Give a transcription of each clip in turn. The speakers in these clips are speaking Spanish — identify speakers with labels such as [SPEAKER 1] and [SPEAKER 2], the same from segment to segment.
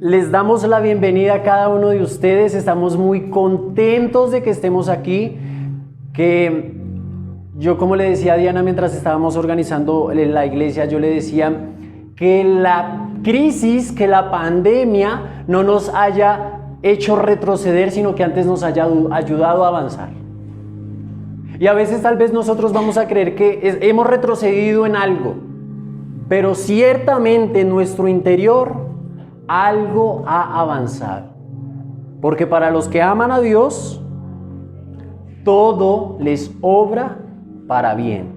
[SPEAKER 1] Les damos la bienvenida a cada uno de ustedes. Estamos muy contentos de que estemos aquí. Que yo, como le decía a Diana mientras estábamos organizando la iglesia, yo le decía que la crisis, que la pandemia no nos haya hecho retroceder, sino que antes nos haya ayudado a avanzar. Y a veces tal vez nosotros vamos a creer que hemos retrocedido en algo, pero ciertamente en nuestro interior algo ha avanzado. Porque para los que aman a Dios, todo les obra para bien.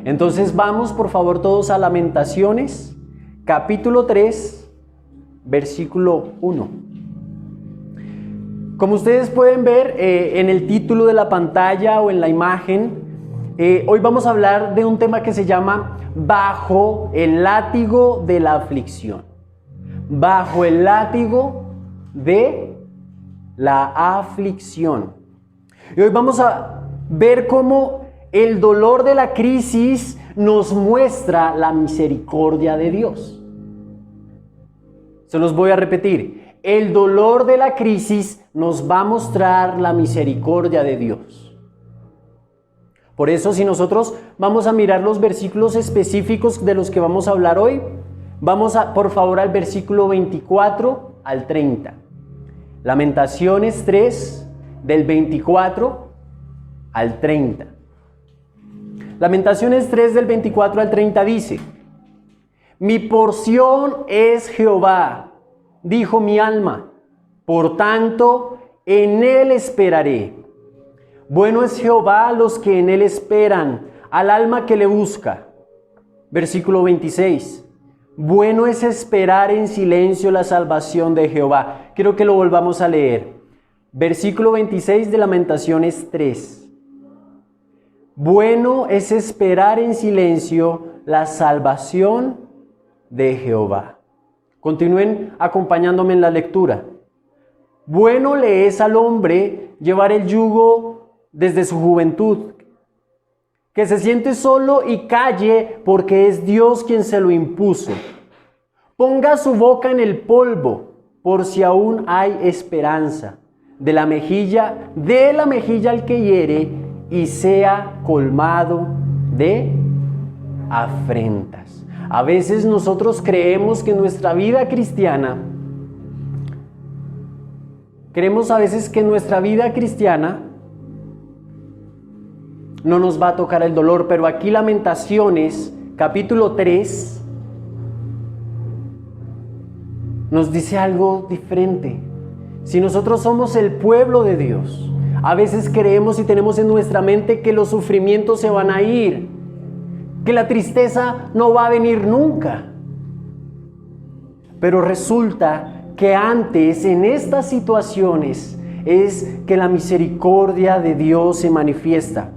[SPEAKER 1] Entonces vamos por favor todos a Lamentaciones, capítulo 3, versículo 1. Como ustedes pueden ver en el título de la pantalla o en la imagen, hoy vamos a hablar de un tema que se llama Bajo el látigo de la aflicción. Bajo el látigo de la aflicción. Y hoy vamos a ver cómo el dolor de la crisis nos muestra la misericordia de Dios. Se los voy a repetir. El dolor de la crisis nos va a mostrar la misericordia de Dios. Por eso, si nosotros vamos a mirar los versículos específicos de los que vamos a hablar hoy, vamos por favor al versículo 24 al 30. Lamentaciones 3, del 24 al 30. Lamentaciones 3, del 24 al 30 dice: Mi porción es Jehová, dijo mi alma, por tanto en él esperaré. Bueno es Jehová a los que en él esperan, al alma que le busca. Versículo 26. Bueno es esperar en silencio la salvación de Jehová. Quiero que lo volvamos a leer. Versículo 26 de Lamentaciones 3. Bueno es esperar en silencio la salvación de Jehová. Continúen acompañándome en la lectura. Bueno le es al hombre llevar el yugo desde su juventud, que se siente solo y calle porque es Dios quien se lo impuso. Ponga su boca en el polvo por si aún hay esperanza. De la mejilla al que hiere y sea colmado de afrentas. A veces nosotros creemos que nuestra vida cristiana, no nos va a tocar el dolor, pero aquí Lamentaciones, capítulo 3, nos dice algo diferente. Si nosotros somos el pueblo de Dios, a veces creemos y tenemos en nuestra mente que los sufrimientos se van a ir, que la tristeza no va a venir nunca. Pero resulta que antes, en estas situaciones, es que la misericordia de Dios se manifiesta.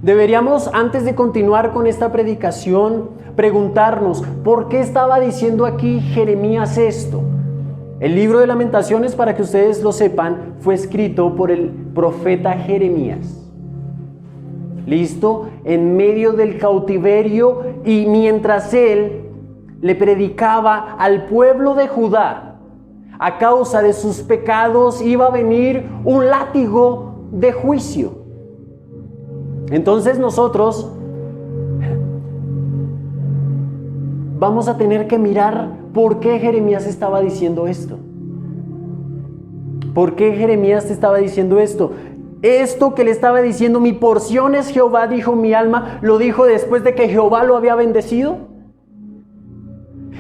[SPEAKER 1] Deberíamos, antes de continuar con esta predicación, preguntarnos, ¿por qué estaba diciendo aquí Jeremías esto? El libro de Lamentaciones, para que ustedes lo sepan, fue escrito por el profeta Jeremías. ¿Listo? En medio del cautiverio, y mientras él le predicaba al pueblo de Judá, a causa de sus pecados iba a venir un látigo de juicio. Entonces nosotros vamos a tener que mirar por qué Jeremías estaba diciendo esto. ¿Por qué Jeremías estaba diciendo esto? Esto que le estaba diciendo, mi porción es Jehová, dijo mi alma, lo dijo después de que Jehová lo había bendecido.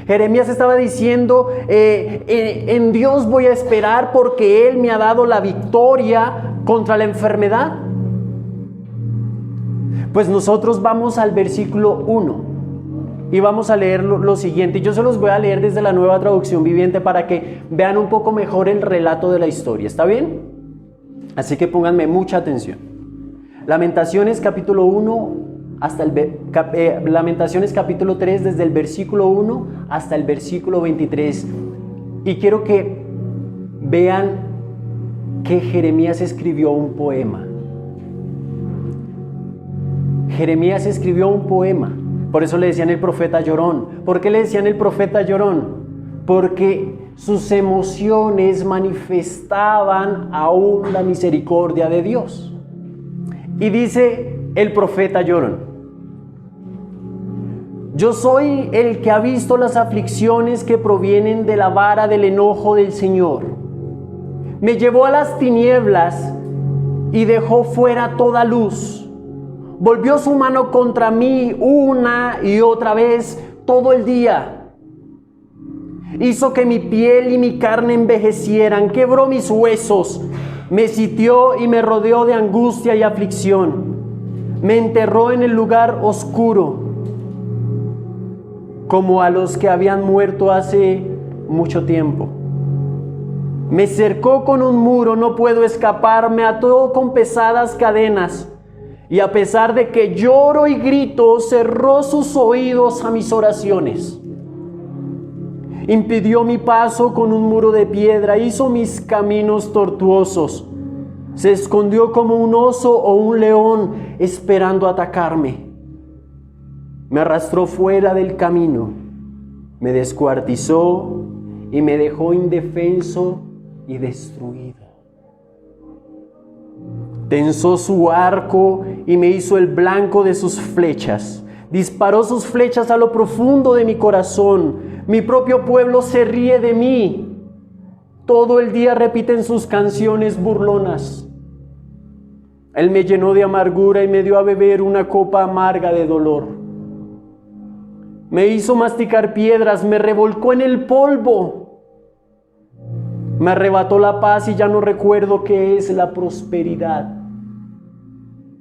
[SPEAKER 1] Jeremías estaba diciendo, en Dios voy a esperar porque Él me ha dado la victoria contra la enfermedad. Pues nosotros vamos al versículo 1 y vamos a leer lo siguiente. Yo se los voy a leer desde la Nueva Traducción Viviente para que vean un poco mejor el relato de la historia. ¿Está bien? Así que pónganme mucha atención. Lamentaciones capítulo 1 hasta Lamentaciones capítulo 3, desde el versículo 1 hasta el versículo 23. Y quiero que vean que Jeremías escribió un poema. Jeremías escribió un poema. Por eso le decían el profeta llorón. ¿Por qué le decían el profeta llorón? porque sus emociones manifestaban aún la misericordia de Dios. Y dice el profeta Joram: yo soy el que ha visto las aflicciones que provienen de la vara del enojo del Señor. Me llevó a las tinieblas y dejó fuera toda luz. Volvió su mano contra mí una y otra vez todo el día. Hizo que mi piel y mi carne envejecieran, quebró mis huesos, me sitió y me rodeó de angustia y aflicción. Me enterró en el lugar oscuro, como a los que habían muerto hace mucho tiempo. Me cercó con un muro, no puedo escapar, me ató con pesadas cadenas, y a pesar de que lloro y grito, cerró sus oídos a mis oraciones. Impidió mi paso con un muro de piedra, hizo mis caminos tortuosos. Se escondió como un oso o un león esperando atacarme. Me arrastró fuera del camino, me descuartizó y me dejó indefenso y destruido. Tensó su arco y me hizo el blanco de sus flechas. Disparó sus flechas a lo profundo de mi corazón. Mi propio pueblo se ríe de mí. Todo el día repiten sus canciones burlonas. Él me llenó de amargura y me dio a beber una copa amarga de dolor. Me hizo masticar piedras, me revolcó en el polvo. Me arrebató la paz y ya no recuerdo qué es la prosperidad.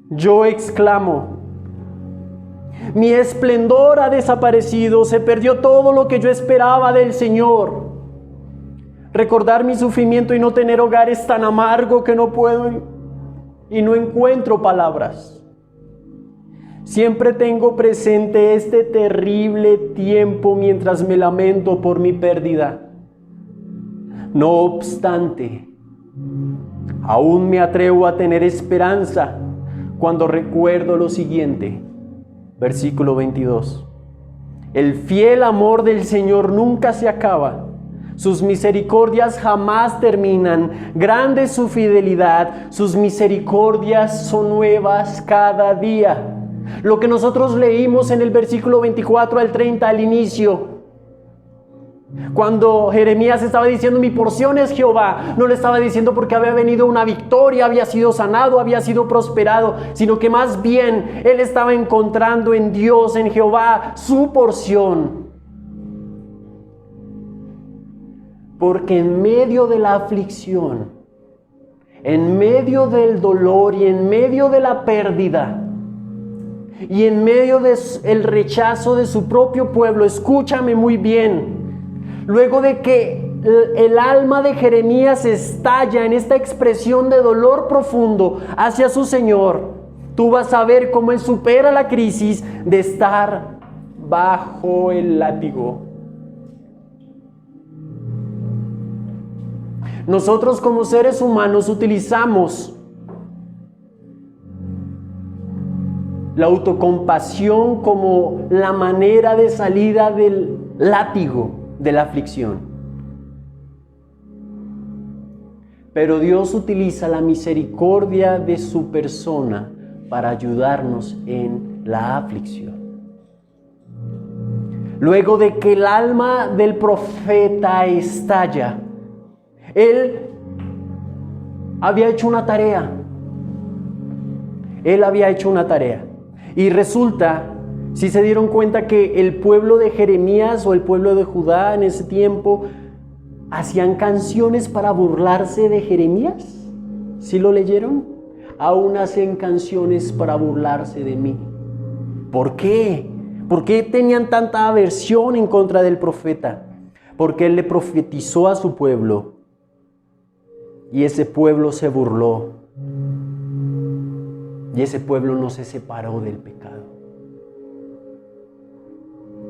[SPEAKER 1] Yo exclamo: mi esplendor ha desaparecido, se perdió todo lo que yo esperaba del Señor. Recordar mi sufrimiento y no tener hogar es tan amargo que no puedo y no encuentro palabras. Siempre tengo presente este terrible tiempo mientras me lamento por mi pérdida. No obstante, aún me atrevo a tener esperanza cuando recuerdo lo siguiente. Versículo 22. El fiel amor del Señor nunca se acaba. Sus misericordias jamás terminan. Grande es su fidelidad. Sus misericordias son nuevas cada día. Lo que nosotros leímos en el versículo 24 al 30 al inicio, cuando Jeremías estaba diciendo mi porción es Jehová, no le estaba diciendo porque había venido una victoria, había sido sanado, había sido prosperado, sino que más bien él estaba encontrando en Dios, en Jehová, su porción. Porque en medio de la aflicción, en medio del dolor y en medio de la pérdida, y en medio del rechazo de su propio pueblo, escúchame muy bien, luego de que el alma de Jeremías estalla en esta expresión de dolor profundo hacia su Señor, tú vas a ver cómo él supera la crisis de estar bajo el látigo. Nosotros como seres humanos utilizamos la autocompasión como la manera de salida del látigo de la aflicción. Pero Dios utiliza la misericordia de su persona para ayudarnos en la aflicción. Luego de que el alma del profeta estalla, él había hecho una tarea. Y resulta, si se dieron cuenta que el pueblo de Jeremías o el pueblo de Judá en ese tiempo hacían canciones para burlarse de Jeremías. ¿Sí lo leyeron? Aún hacen canciones para burlarse de mí. ¿Por qué? ¿Por qué tenían tanta aversión en contra del profeta? Porque él le profetizó a su pueblo y ese pueblo se burló. Y ese pueblo no se separó del pecado.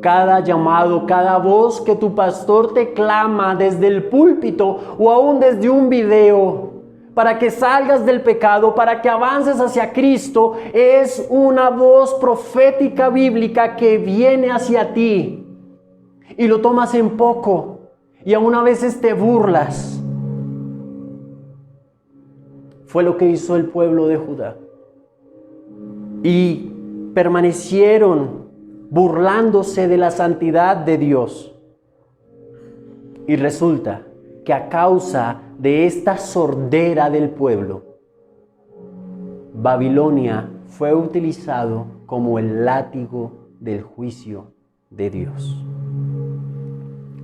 [SPEAKER 1] Cada llamado, cada voz que tu pastor te clama desde el púlpito o aún desde un video para que salgas del pecado, para que avances hacia Cristo, es una voz profética bíblica que viene hacia ti y lo tomas en poco y aún a veces te burlas. Fue lo que hizo el pueblo de Judá. Y permanecieron burlándose de la santidad de Dios. Y resulta que a causa de esta sordera del pueblo, Babilonia fue utilizado como el látigo del juicio de Dios.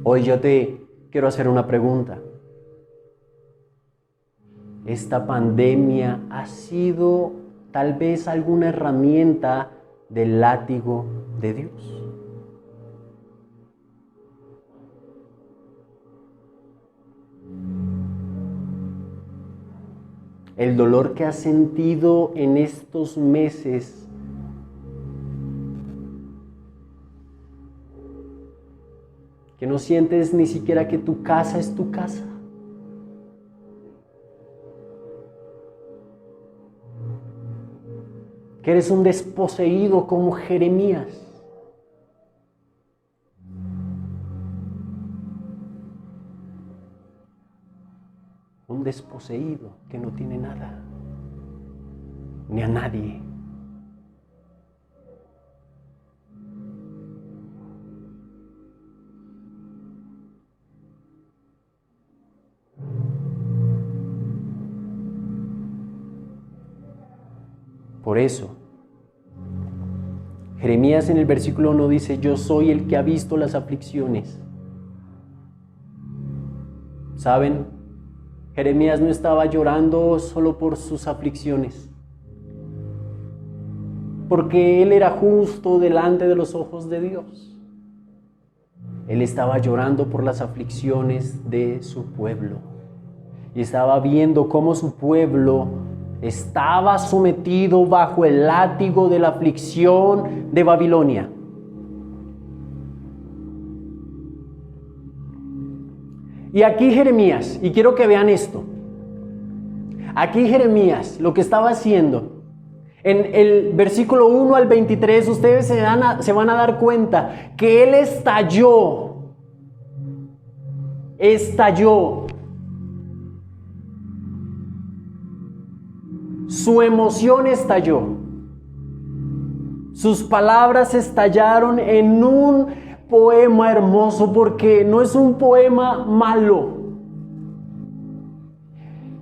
[SPEAKER 1] Hoy yo te quiero hacer una pregunta. ¿Esta pandemia ha sido tal vez alguna herramienta del látigo de Dios? El dolor que has sentido en estos meses que no sientes ni siquiera que tu casa es tu casa. Que eres un desposeído como Jeremías. Un desposeído que no tiene nada, ni a nadie. Por eso, Jeremías en el versículo 1 dice: yo soy el que ha visto las aflicciones. ¿Saben? Jeremías no estaba llorando solo por sus aflicciones, porque él era justo delante de los ojos de Dios. Él estaba llorando por las aflicciones de su pueblo y estaba viendo cómo su pueblo estaba sometido bajo el látigo de la aflicción de Babilonia. Y aquí Jeremías, y quiero que vean esto, aquí Jeremías lo que estaba haciendo, en el versículo 1 al 23, ustedes se van a dar cuenta que él estalló. Su emoción estalló. Sus palabras estallaron en un poema hermoso, porque no es un poema malo.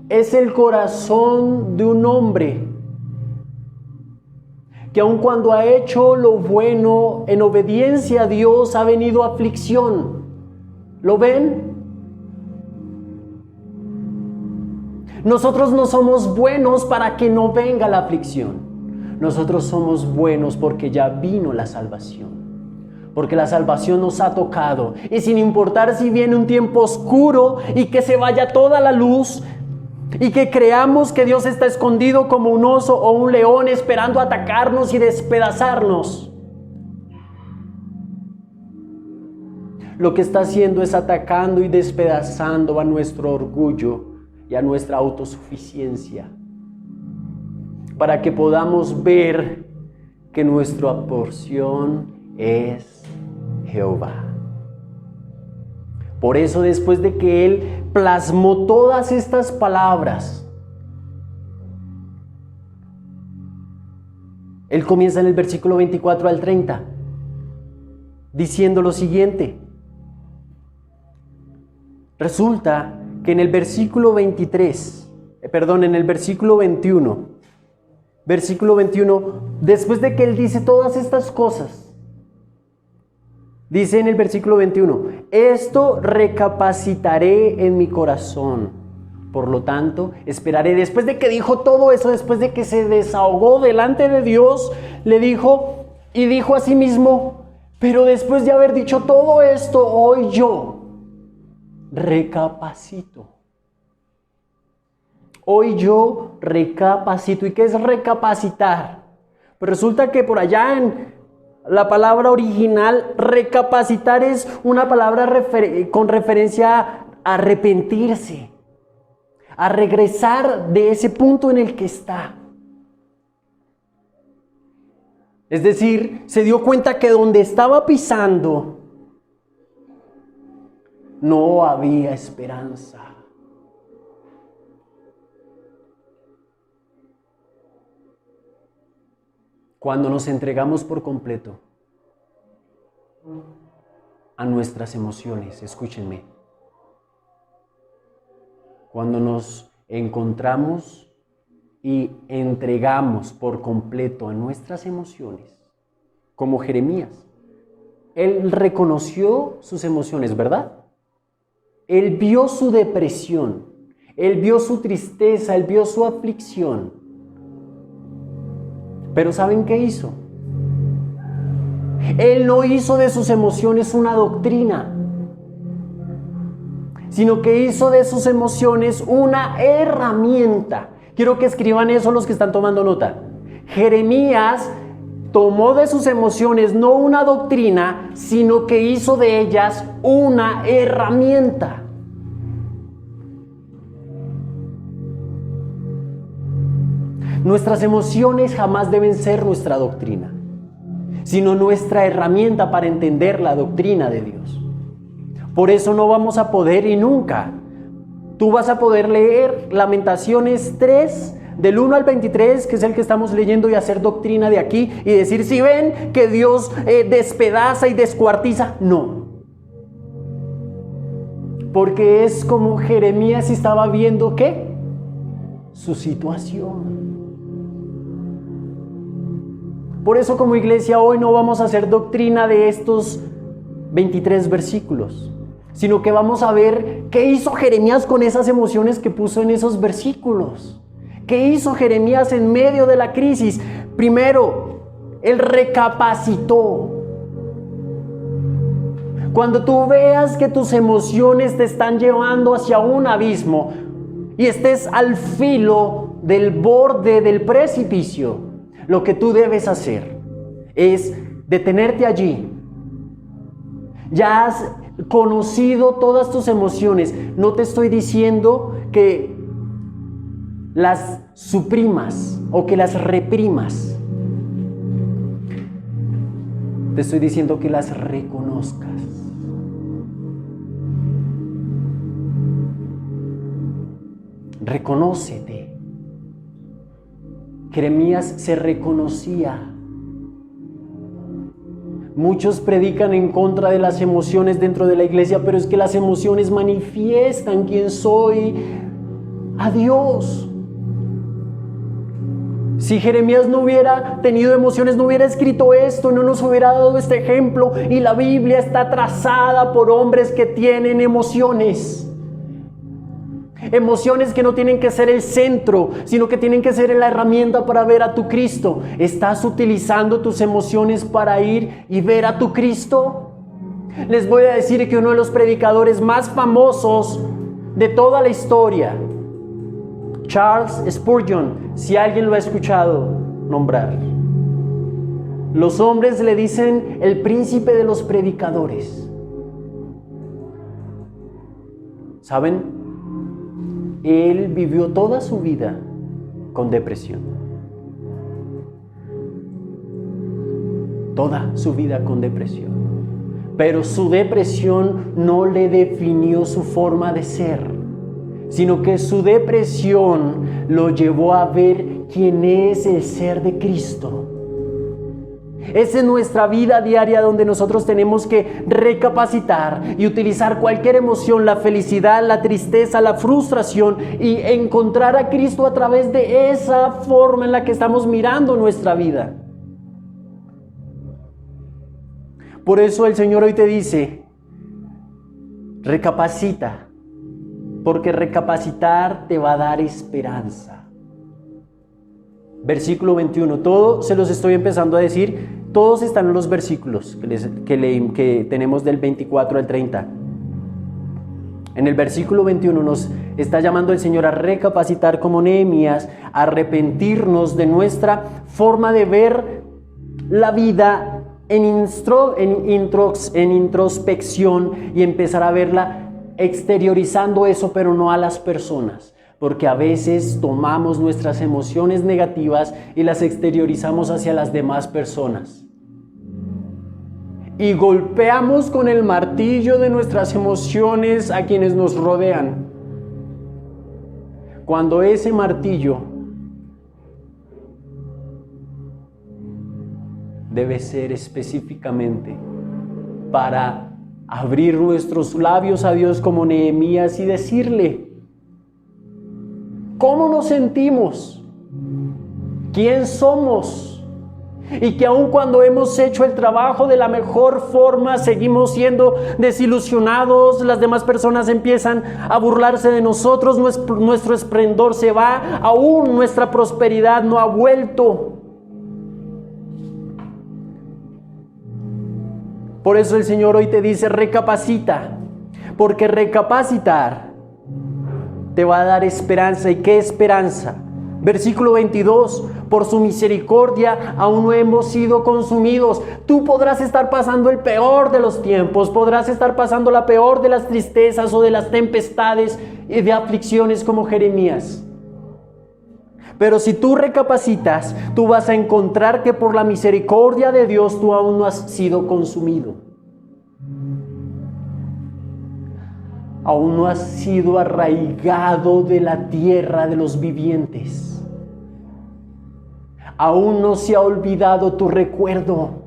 [SPEAKER 1] Es el corazón de un hombre que aun cuando ha hecho lo bueno en obediencia a Dios, ha venido aflicción. ¿Lo ven? Nosotros no somos buenos para que no venga la aflicción. Nosotros somos buenos porque ya vino la salvación. Porque la salvación nos ha tocado. Y sin importar si viene un tiempo oscuro y que se vaya toda la luz, y que creamos que Dios está escondido como un oso o un león esperando atacarnos y despedazarnos, lo que está haciendo es atacando y despedazando a nuestro orgullo y a nuestra autosuficiencia, para que podamos ver que nuestra porción es Jehová. Por eso, después de que él plasmó todas estas palabras, él comienza en el versículo 24 al 30 diciendo lo siguiente. Resulta que en el versículo 21, después de que él dice todas estas cosas, dice en el versículo 21, esto recapacitaré en mi corazón, por lo tanto esperaré. Después de que dijo todo eso, después de que se desahogó delante de Dios, le dijo y dijo a sí mismo, pero después de haber dicho todo esto, hoy yo recapacito. Hoy yo recapacito. ¿Y qué es recapacitar? Pues resulta que por allá en la palabra original, recapacitar es una palabra con referencia a arrepentirse, a regresar de ese punto en el que está. Es decir, se dio cuenta que donde estaba pisando no había esperanza. Cuando nos entregamos por completo a nuestras emociones, escúchenme, cuando nos encontramos y entregamos por completo a nuestras emociones, como Jeremías, él reconoció sus emociones, ¿verdad? Él vio su depresión, él vio su tristeza, él vio su aflicción. Pero ¿saben qué hizo? Él no hizo de sus emociones una doctrina, sino que hizo de sus emociones una herramienta. Quiero que escriban eso los que están tomando nota. Jeremías tomó de sus emociones no una doctrina, sino que hizo de ellas una herramienta. Nuestras emociones jamás deben ser nuestra doctrina, sino nuestra herramienta para entender la doctrina de Dios. Por eso no vamos a poder y nunca. Tú vas a poder leer Lamentaciones 3, del 1 al 23, que es el que estamos leyendo, y hacer doctrina de aquí y decir, si ven que Dios despedaza y descuartiza. No. Porque es como Jeremías estaba viendo, ¿qué? Su situación. Por eso como iglesia hoy no vamos a hacer doctrina de estos 23 versículos, sino que vamos a ver qué hizo Jeremías con esas emociones que puso en esos versículos. ¿Qué hizo Jeremías en medio de la crisis? Primero, él recapacitó. Cuando tú veas que tus emociones te están llevando hacia un abismo y estés al filo del borde del precipicio, lo que tú debes hacer es detenerte allí. Ya has conocido todas tus emociones. No te estoy diciendo que las suprimas o que las reprimas. Te estoy diciendo que las reconozcas. Reconócete. Jeremías se reconocía. Muchos predican en contra de las emociones dentro de la iglesia, pero es que las emociones manifiestan quién soy a Dios. Si Jeremías no hubiera tenido emociones, no hubiera escrito esto, no nos hubiera dado este ejemplo. Y la Biblia está trazada por hombres que tienen emociones. Emociones que no tienen que ser el centro, sino que tienen que ser la herramienta para ver a tu Cristo. ¿Estás utilizando tus emociones para ir y ver a tu Cristo? Les voy a decir que uno de los predicadores más famosos de toda la historia, Charles Spurgeon, si alguien lo ha escuchado nombrar, los hombres le dicen el príncipe de los predicadores. ¿Saben? Él vivió toda su vida con depresión. Toda su vida con depresión. Pero su depresión no le definió su forma de ser, sino que su depresión lo llevó a ver quién es el ser de Cristo. Es en nuestra vida diaria donde nosotros tenemos que recapacitar y utilizar cualquier emoción, la felicidad, la tristeza, la frustración, y encontrar a Cristo a través de esa forma en la que estamos mirando nuestra vida. Por eso el Señor hoy te dice, recapacita, porque recapacitar te va a dar esperanza. Versículo 21, todo se los estoy empezando a decir, todos están en los versículos que tenemos del 24 al 30. En el versículo 21 nos está llamando el Señor a recapacitar como Nehemías, a arrepentirnos de nuestra forma de ver la vida en introspección y empezar a verla exteriorizando eso, pero no a las personas. Porque a veces tomamos nuestras emociones negativas y las exteriorizamos hacia las demás personas. y golpeamos con el martillo de nuestras emociones a quienes nos rodean. Cuando ese martillo debe ser específicamente para abrir nuestros labios a Dios como Nehemías y decirle cómo nos sentimos, quién somos, y que aun cuando hemos hecho el trabajo de la mejor forma, seguimos siendo desilusionados, las demás personas empiezan a burlarse de nosotros, nuestro esplendor se va, aún nuestra prosperidad no ha vuelto. Por eso el Señor hoy te dice, recapacita, porque recapacitar te va a dar esperanza. ¿Y qué esperanza? Versículo 22, por su misericordia aún no hemos sido consumidos. Tú podrás estar pasando el peor de los tiempos, podrás estar pasando la peor de las tristezas o de las tempestades y de aflicciones como Jeremías. Pero si tú recapacitas, tú vas a encontrar que por la misericordia de Dios tú aún no has sido consumido. Aún no has sido arraigado de la tierra de los vivientes. Aún no se ha olvidado tu recuerdo.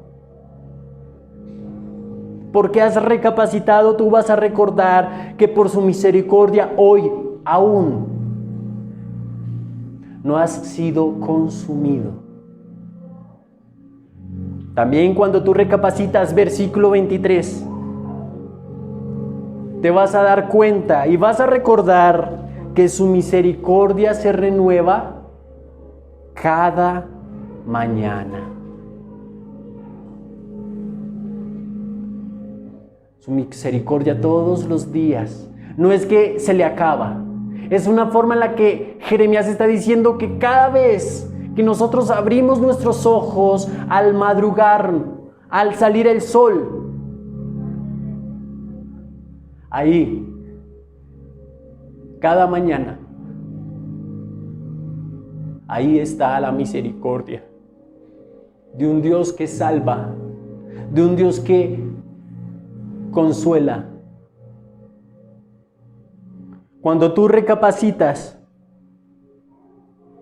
[SPEAKER 1] Porque has recapacitado, tú vas a recordar que por su misericordia hoy aún no has sido consumido. También cuando tú recapacitas, versículo 23, te vas a dar cuenta y vas a recordar que su misericordia se renueva cada mañana. Su misericordia todos los días. No es que se le acaba. Es una forma en la que Jeremías está diciendo que cada vez que nosotros abrimos nuestros ojos al madrugar, al salir el sol, ahí, cada mañana, ahí está la misericordia de un Dios que salva, de un Dios que consuela. Cuando tú recapacitas,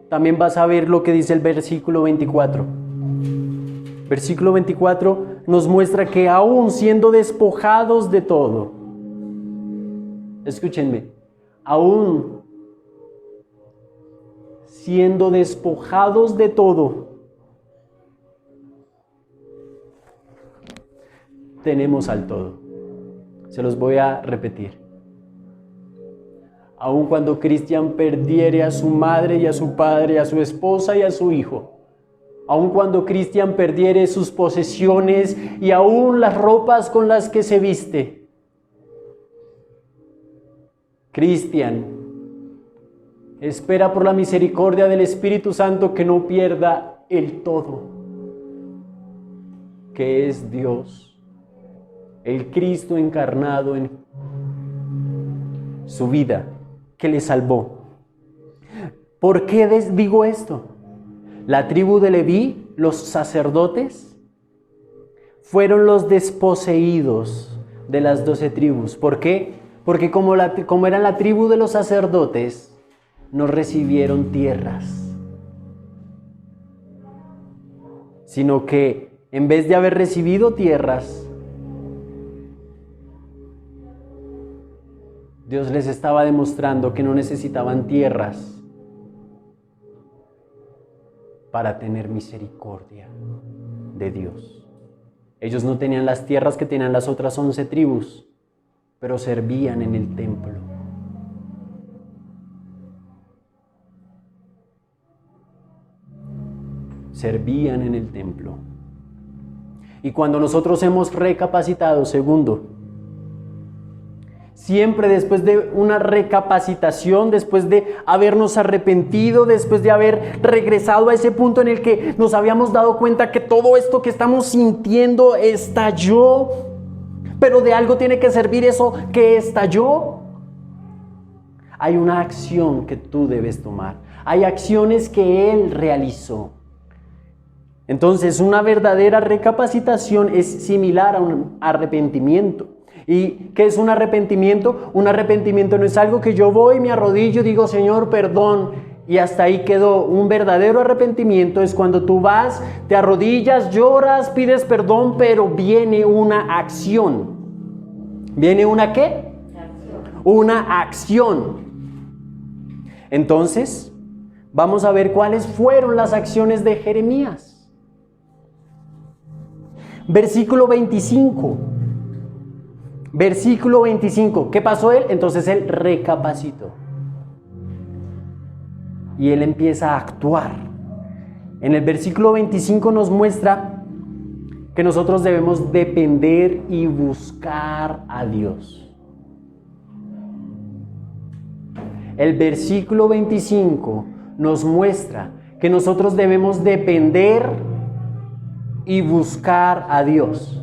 [SPEAKER 1] también vas a ver lo que dice el versículo 24. Versículo 24 nos muestra que aún siendo despojados de todo, escúchenme, aún siendo despojados de todo, tenemos al todo. Se los voy a repetir. Aun cuando Cristian perdiere a su madre y a su padre, a su esposa y a su hijo, aun cuando Cristian perdiere sus posesiones y aún las ropas con las que se viste, Cristian espera por la misericordia del Espíritu Santo que no pierda el todo, que es Dios, el Cristo encarnado en su vida, que le salvó. ¿Por qué digo esto? La tribu de Leví, los sacerdotes, fueron los desposeídos de las 12 tribus. ¿Por qué? Porque como eran la tribu de los sacerdotes, no recibieron tierras, sino que en vez de haber recibido tierras, Dios les estaba demostrando que no necesitaban tierras para tener misericordia de Dios. Ellos no tenían las tierras que tenían las otras 11 tribus, pero servían en el templo. Servían en el templo. Y cuando nosotros hemos recapacitado, segundo, siempre después de una recapacitación, después de habernos arrepentido, después de haber regresado a ese punto en el que nos habíamos dado cuenta que todo esto que estamos sintiendo estalló, pero de algo tiene que servir eso que estalló. Hay una acción que tú debes tomar. Hay acciones que Él realizó. Entonces, una verdadera recapacitación es similar a un arrepentimiento. ¿Y qué es un arrepentimiento? Un arrepentimiento no es algo que yo voy, me arrodillo, digo, Señor, perdón, y hasta ahí quedó. Un verdadero arrepentimiento es cuando tú vas, te arrodillas, lloras, pides perdón, pero viene una acción. ¿Viene una qué? Una acción. Entonces, vamos a ver cuáles fueron las acciones de Jeremías. Versículo 25. Versículo 25. ¿Qué pasó él? Entonces él recapacitó. Y él empieza a actuar. En el versículo 25 nos muestra que nosotros debemos depender y buscar a Dios. El versículo 25 nos muestra que nosotros debemos depender y buscar a Dios.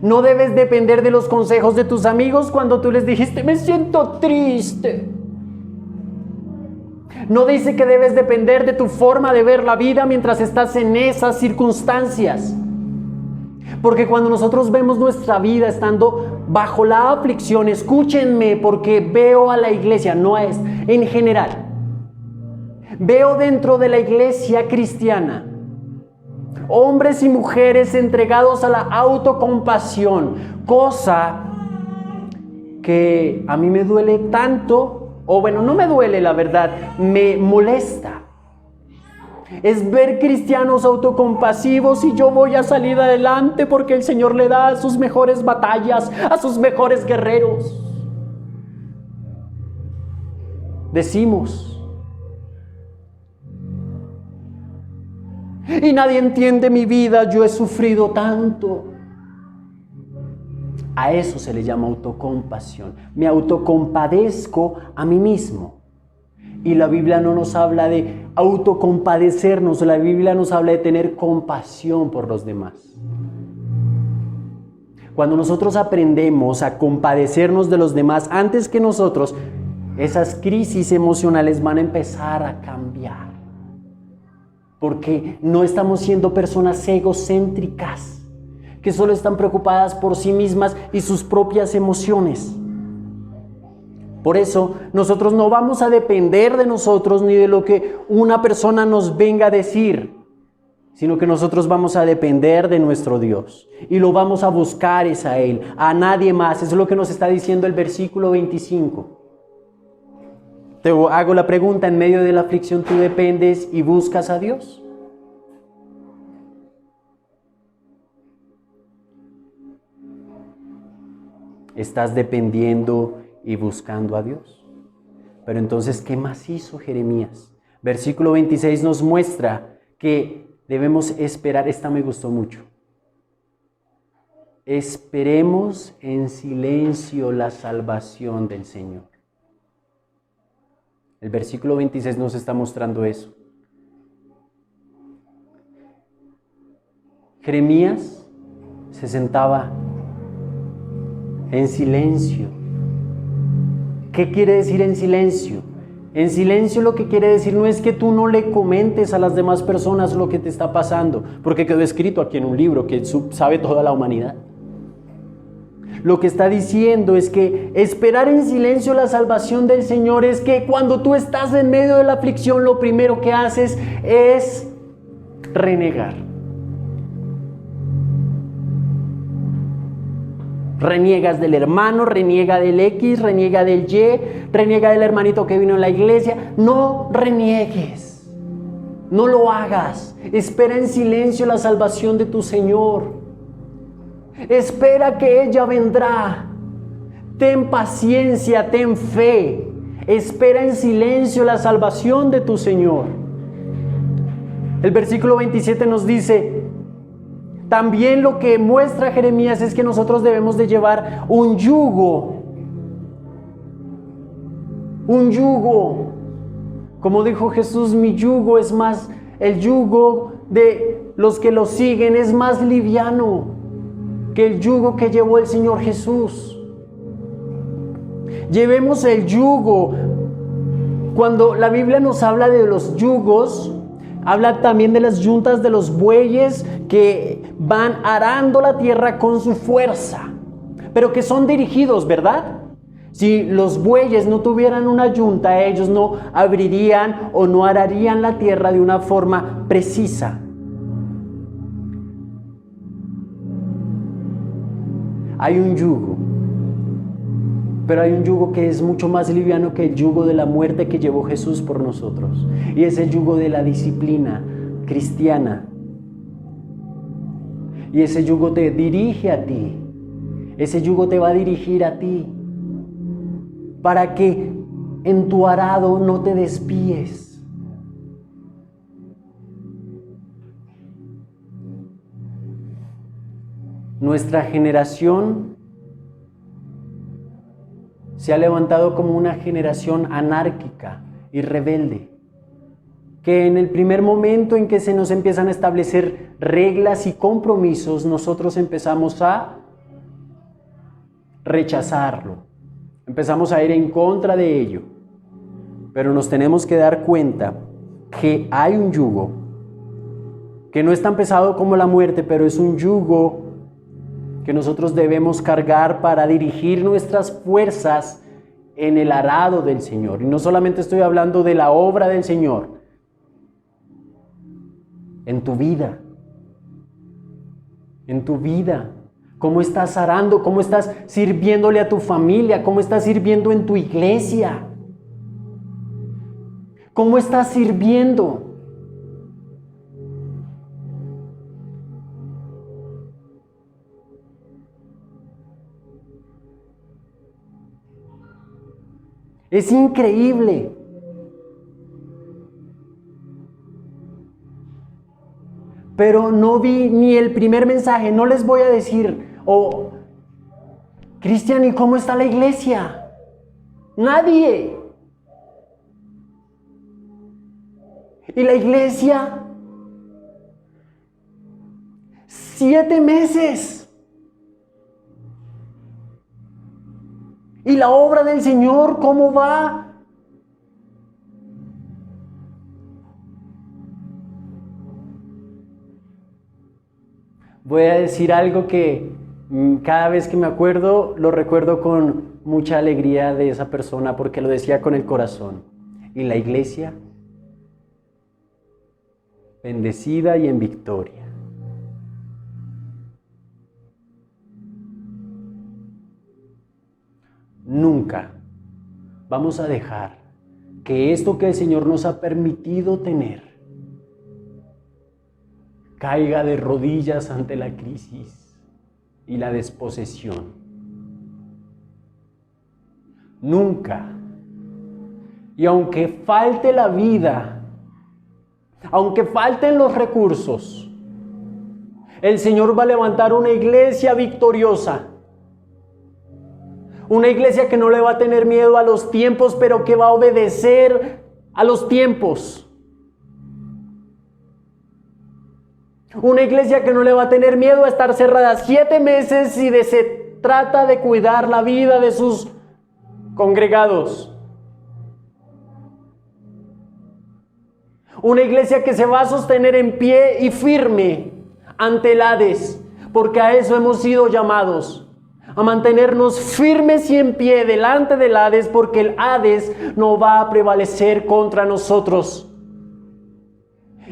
[SPEAKER 1] No debes depender de los consejos de tus amigos cuando tú les dijiste, me siento triste. No dice que debes depender de tu forma de ver la vida mientras estás en esas circunstancias. Porque cuando nosotros vemos nuestra vida estando bajo la aflicción, escúchenme, porque veo a la iglesia, no es en general. Veo dentro de la iglesia cristiana hombres y mujeres entregados a la autocompasión, cosa que a mí me duele tanto, o bueno, no me duele la verdad, me molesta. Es ver cristianos autocompasivos y yo voy a salir adelante porque el Señor le da sus mejores batallas, a sus mejores guerreros. Decimos. Y nadie entiende mi vida, yo he sufrido tanto. A eso se le llama autocompasión. Me autocompadezco a mí mismo. Y la Biblia no nos habla de autocompadecernos, la Biblia nos habla de tener compasión por los demás. Cuando nosotros aprendemos a compadecernos de los demás antes que nosotros, esas crisis emocionales van a empezar a cambiar. Porque no estamos siendo personas egocéntricas, que solo están preocupadas por sí mismas y sus propias emociones. Por eso, nosotros no vamos a depender de nosotros ni de lo que una persona nos venga a decir, sino que nosotros vamos a depender de nuestro Dios y lo vamos a buscar es a Él, a nadie más. Eso es lo que nos está diciendo el versículo 25. Te hago la pregunta, ¿en medio de la aflicción tú dependes y buscas a Dios? ¿Estás dependiendo y buscando a Dios? Pero entonces, ¿qué más hizo Jeremías? Versículo 26 nos muestra que debemos esperar. Esta me gustó mucho. Esperemos en silencio la salvación del Señor. El versículo 26 nos está mostrando eso. Jeremías se sentaba en silencio. ¿Qué quiere decir en silencio? En silencio lo que quiere decir no es que tú no le comentes a las demás personas lo que te está pasando, porque quedó escrito aquí en un libro que sabe toda la humanidad. Lo que está diciendo es que esperar en silencio la salvación del Señor es que cuando tú estás en medio de la aflicción, lo primero que haces es renegar. Reniegas del hermano, reniega del X, reniega del Y, reniega del hermanito que vino en la iglesia. No reniegues, no lo hagas. Espera en silencio la salvación de tu Señor. Espera que ella vendrá. Ten paciencia, ten fe. Espera en silencio la salvación de tu Señor. El versículo 27 nos dice, también lo que muestra Jeremías es que nosotros debemos de llevar un yugo. Un yugo. Como dijo Jesús, mi yugo es más, el yugo de los que lo siguen es más liviano que el yugo que llevó el Señor Jesús. Llevemos el yugo. Cuando la Biblia nos habla de los yugos, Habla también de las yuntas de los bueyes que van arando la tierra con su fuerza, pero que son dirigidos, ¿verdad? Si los bueyes no tuvieran una yunta, ellos no abrirían o no ararían la tierra de una forma precisa. Hay un yugo, pero hay un yugo que es mucho más liviano que el yugo de la muerte que llevó Jesús por nosotros. Y es el yugo de la disciplina cristiana. Y ese yugo te dirige a ti. Ese yugo te va a dirigir a ti. Para que en tu arado no te desvíes. Nuestra generación se ha levantado como una generación anárquica y rebelde, que en el primer momento en que se nos empiezan a establecer reglas y compromisos, nosotros empezamos a rechazarlo, empezamos a ir en contra de ello. Pero nos tenemos que dar cuenta que hay un yugo, que no es tan pesado como la muerte, pero es un yugo que nosotros debemos cargar para dirigir nuestras fuerzas en el arado del Señor. Y no solamente estoy hablando de la obra del Señor, en tu vida. En tu vida. ¿Cómo estás arando? ¿Cómo estás sirviéndole a tu familia? ¿Cómo estás sirviendo en tu iglesia? ¿Cómo estás sirviendo? Es increíble. Pero no vi ni el primer mensaje. No les voy a decir, Cristian, ¿y cómo está la iglesia? Nadie. ¿Y la iglesia? 7 meses. ¿Y la obra del Señor cómo va? Voy a decir algo que cada vez que me acuerdo, lo recuerdo con mucha alegría de esa persona porque lo decía con el corazón. ¿Y la iglesia? Bendecida y en victoria. Nunca vamos a dejar que esto que el Señor nos ha permitido tener caiga de rodillas ante la crisis y la desposesión. Nunca. Y aunque falte la vida, aunque falten los recursos, el Señor va a levantar una iglesia victoriosa. Una iglesia que no le va a tener miedo a los tiempos, pero que va a obedecer a los tiempos. Una iglesia que no le va a tener miedo a estar cerrada 7 meses si se trata de cuidar la vida de sus congregados. Una iglesia que se va a sostener en pie y firme ante el Hades, porque a eso hemos sido llamados. A mantenernos firmes y en pie delante del Hades, porque el Hades no va a prevalecer contra nosotros.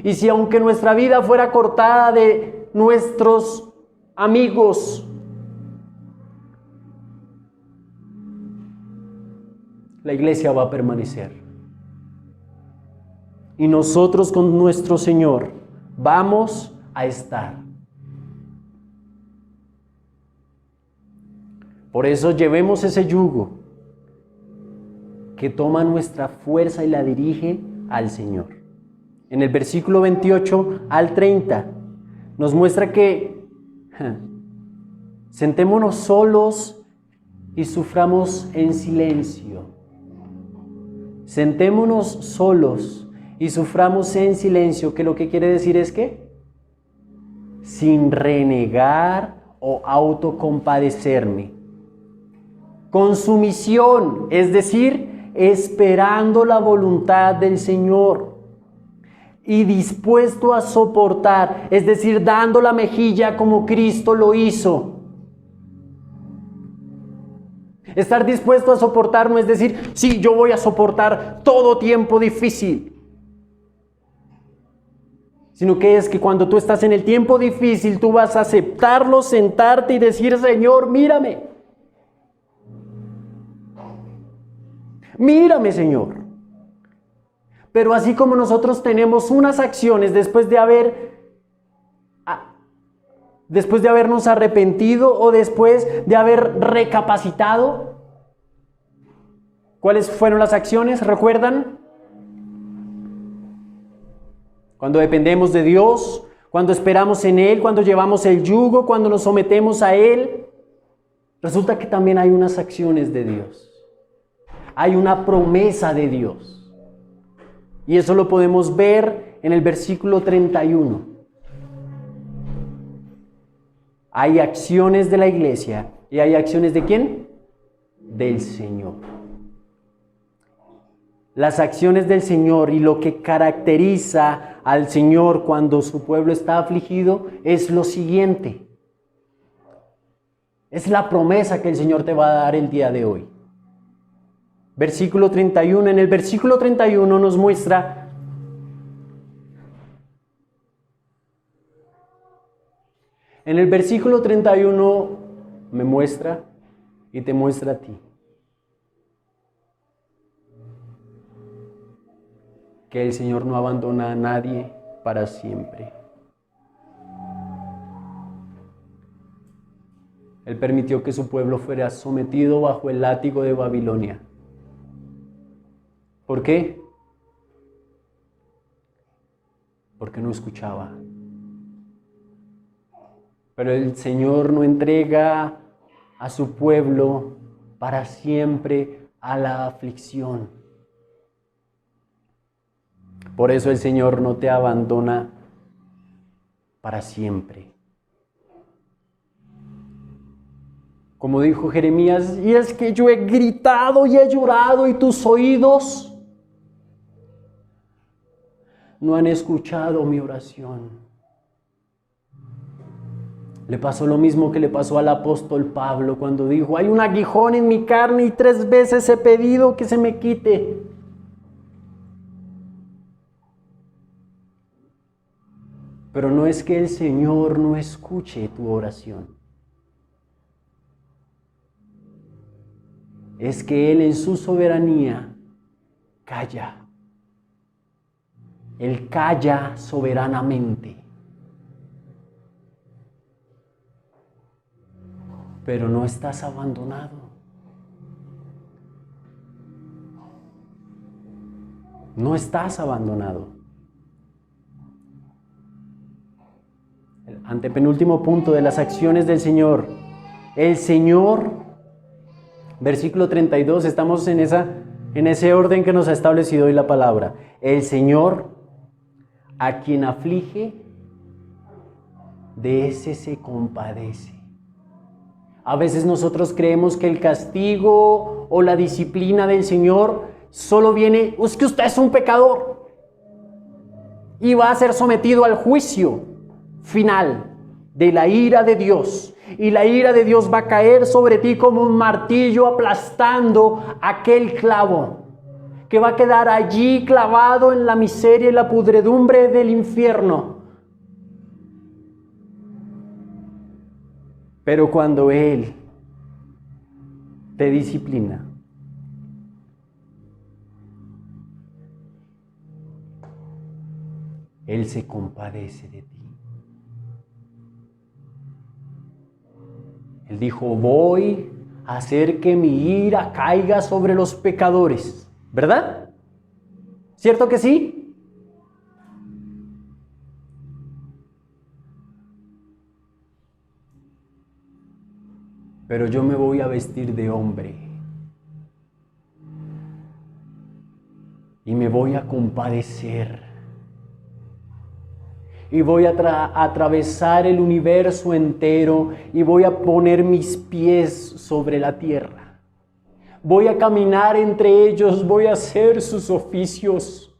[SPEAKER 1] Y si aunque nuestra vida fuera cortada de nuestros amigos, la iglesia va a permanecer. Y nosotros con nuestro Señor vamos a estar. Por eso llevemos ese yugo que toma nuestra fuerza y la dirige al Señor. En el versículo 28 al 30 nos muestra que sentémonos solos y suframos en silencio. Sentémonos solos y suframos en silencio, que lo que quiere decir es que sin renegar o autocompadecerme. Con sumisión, es decir, esperando la voluntad del Señor. y dispuesto a soportar, es decir, dando la mejilla como Cristo lo hizo. Estar dispuesto a soportar no es decir, sí, yo voy a soportar todo tiempo difícil, sino que es que cuando tú estás en el tiempo difícil, tú vas a aceptarlo, sentarte y decir, Señor, mírame. Mírame, Señor. Pero así como nosotros tenemos unas acciones después de habernos arrepentido o después de haber recapacitado, ¿cuáles fueron las acciones? ¿Recuerdan? Cuando dependemos de Dios, cuando esperamos en Él, cuando llevamos el yugo, cuando nos sometemos a Él, resulta que también hay unas acciones de Dios. Hay una promesa de Dios. Y eso lo podemos ver en el versículo 31. Hay acciones de la iglesia. ¿Y hay acciones de quién? Del Señor. Las acciones del Señor y lo que caracteriza al Señor cuando su pueblo está afligido es lo siguiente. Es la promesa que el Señor te va a dar el día de hoy. Versículo 31. En el versículo 31 nos muestra En el versículo 31 me muestra y te muestra a ti que el Señor no abandona a nadie para siempre. Él permitió que su pueblo fuera sometido bajo el látigo de Babilonia. ¿Por qué? Porque no escuchaba. Pero el Señor no entrega a su pueblo para siempre a la aflicción. Por eso el Señor no te abandona para siempre. Como dijo Jeremías, y es que yo he gritado y he llorado y tus oídos no han escuchado mi oración. Le pasó lo mismo que le pasó al apóstol Pablo cuando dijo, hay un aguijón en mi carne y 3 veces he pedido que se me quite. Pero no es que el Señor no escuche tu oración. Es que Él en su soberanía calla. Él calla soberanamente. Pero no estás abandonado. No estás abandonado. El antepenúltimo punto de las acciones del Señor. El Señor, versículo 32, estamos en ese orden que nos ha establecido hoy la palabra. El Señor, a quien aflige, de ese se compadece. A veces nosotros creemos que el castigo o la disciplina del Señor solo viene, es que usted es un pecador y va a ser sometido al juicio final de la ira de Dios. Y la ira de Dios va a caer sobre ti como un martillo aplastando aquel clavo que va a quedar allí clavado en la miseria y la pudredumbre del infierno. Pero cuando Él te disciplina, Él se compadece de ti. Él dijo, voy a hacer que mi ira caiga sobre los pecadores. ¿Verdad? ¿Cierto que sí? Pero yo me voy a vestir de hombre y me voy a compadecer y voy a atravesar el universo entero y voy a poner mis pies sobre la tierra. Voy a caminar entre ellos, voy a hacer sus oficios.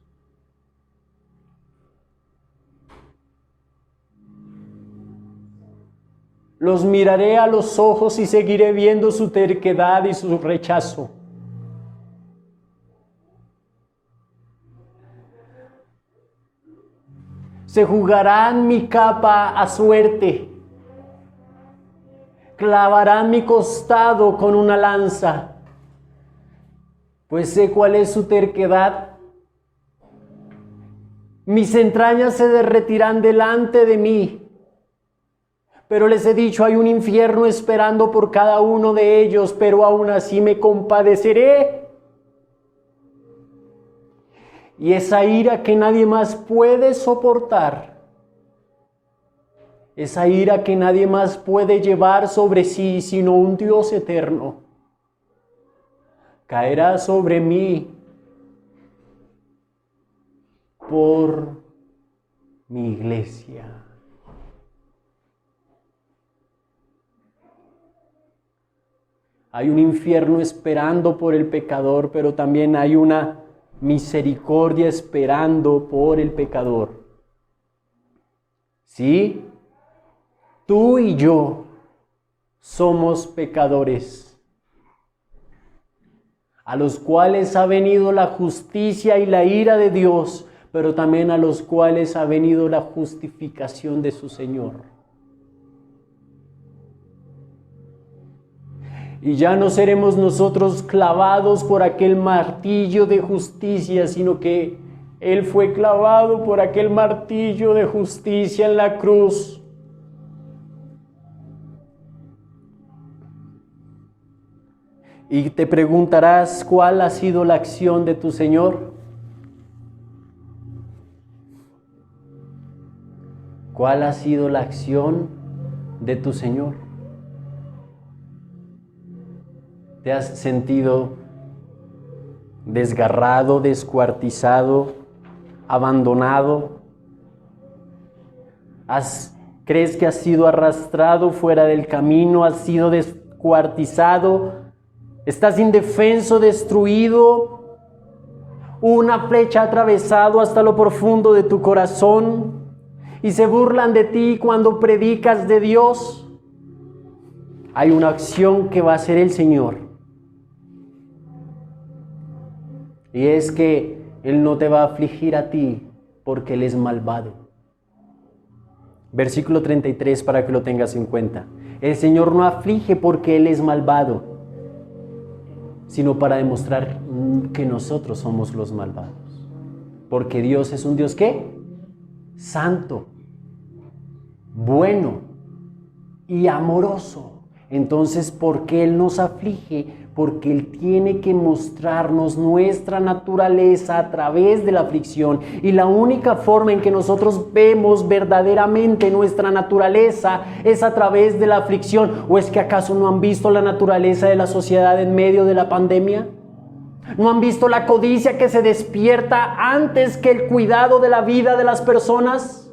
[SPEAKER 1] Los miraré a los ojos y seguiré viendo su terquedad y su rechazo. Se jugarán mi capa a suerte. Clavarán mi costado con una lanza, pues sé cuál es su terquedad. Mis entrañas se derretirán delante de mí, pero les he dicho, hay un infierno esperando por cada uno de ellos, pero aún así me compadeceré. Y esa ira que nadie más puede soportar, esa ira que nadie más puede llevar sobre sí, sino un Dios eterno, caerá sobre mí por mi iglesia. Hay un infierno esperando por el pecador, pero también hay una misericordia esperando por el pecador. ¿Sí? Tú y yo somos pecadores, a los cuales ha venido la justicia y la ira de Dios, pero también a los cuales ha venido la justificación de su Señor. Y ya no seremos nosotros clavados por aquel martillo de justicia, sino que Él fue clavado por aquel martillo de justicia en la cruz. Y te preguntarás, ¿cuál ha sido la acción de tu Señor? ¿Cuál ha sido la acción de tu Señor? ¿Te has sentido desgarrado, descuartizado, abandonado? ¿Crees que has sido arrastrado fuera del camino? ¿Has sido descuartizado? ¿Estás indefenso, destruido? Una flecha ha atravesado hasta lo profundo de tu corazón y se burlan de ti cuando predicas de Dios. Hay una acción que va a hacer el Señor. Y es que Él no te va a afligir a ti porque Él es malvado. Versículo 33 para que lo tengas en cuenta. El Señor no aflige porque Él es malvado, sino para demostrar que nosotros somos los malvados. Porque Dios es un Dios, ¿qué? Santo, bueno y amoroso. Entonces, ¿por qué Él nos aflige? Porque Él tiene que mostrarnos nuestra naturaleza a través de la aflicción. Y la única forma en que nosotros vemos verdaderamente nuestra naturaleza es a través de la aflicción. ¿O es que acaso no han visto la naturaleza de la sociedad en medio de la pandemia? ¿No han visto la codicia que se despierta antes que el cuidado de la vida de las personas?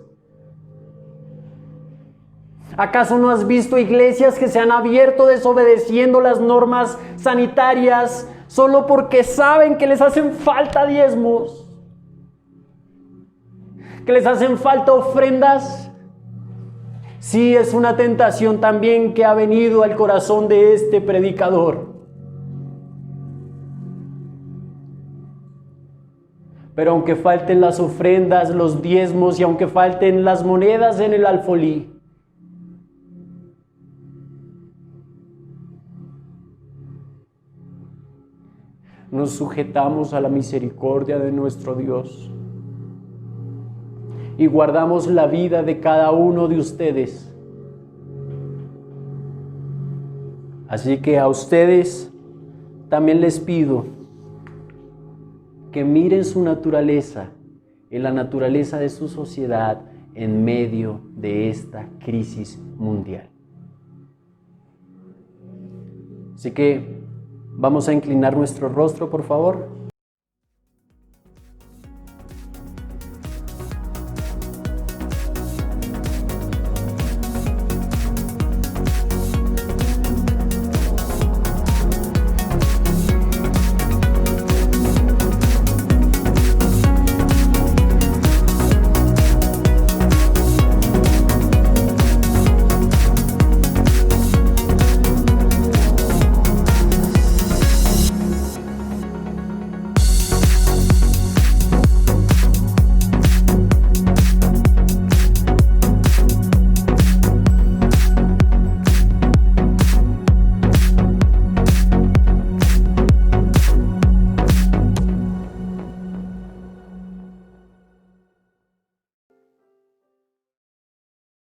[SPEAKER 1] ¿Acaso no has visto iglesias que se han abierto desobedeciendo las normas sanitarias solo porque saben que les hacen falta diezmos? ¿Que les hacen falta ofrendas? Sí, es una tentación también que ha venido al corazón de este predicador. Pero aunque falten las ofrendas, los diezmos y aunque falten las monedas en el alfolí, nos sujetamos a la misericordia de nuestro Dios y guardamos la vida de cada uno de ustedes. Así que a ustedes también les pido que miren su naturaleza en la naturaleza de su sociedad en medio de esta crisis mundial. Así que vamos a inclinar nuestro rostro, por favor.